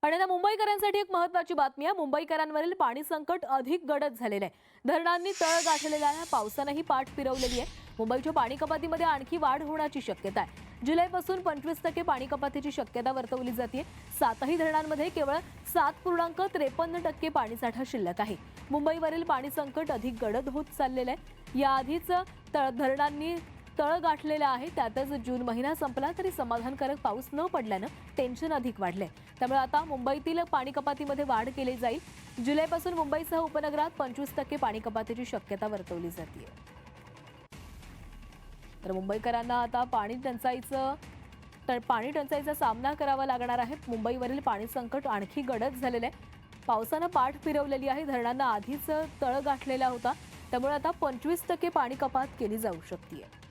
आणि आता मुंबईकरांसाठी एक महत्त्वाची बातमी आहे। मुंबईकरांवरील पाणी संकट अधिक गडद झालेले आहे। धरणांनी तळ गाठलेल्या आहे, पावसानेही पाठ फिरवलेली आहे। मुंबईच्या पाणी कपातीमध्ये आणखी वाढ होण्याची शक्यता आहे। जुलैपासून 25% पाणी कपातीची शक्यता वर्तवली जाते। 7ही धरणांमध्ये केवळ 7.53% पाणीसाठा शिल्लक आहे। मुंबईवरील पाणी संकट अधिक गडद होत चाललेले आहे। याआधीच धरणांनी तळ गाठलेला आहे, त्यातच जून महिना संपला तरी समाधानकारक पाऊस न पडल्याने टेन्शन अधिक वाढले। त्यामुळे आता मुंबईतील पाणी कपातीमध्ये वाढ केली जाईल। जुलैपासून मुंबईसह उपनगरात 25% पाणी कपातीची शक्यता वर्तवली जाते। तर मुंबईकरांना आता पाणी टंचाईचा सामना करावा लागणार आहे। मुंबईवरील पाणी संकट आणखी गडद झालेले आहे। पावसाने पाठ फिरवलेली आहे। धरणांना आधीच तळ गाठलेला होता, त्यामुळे आता 25% पाणी कपात केली जाऊ शकते।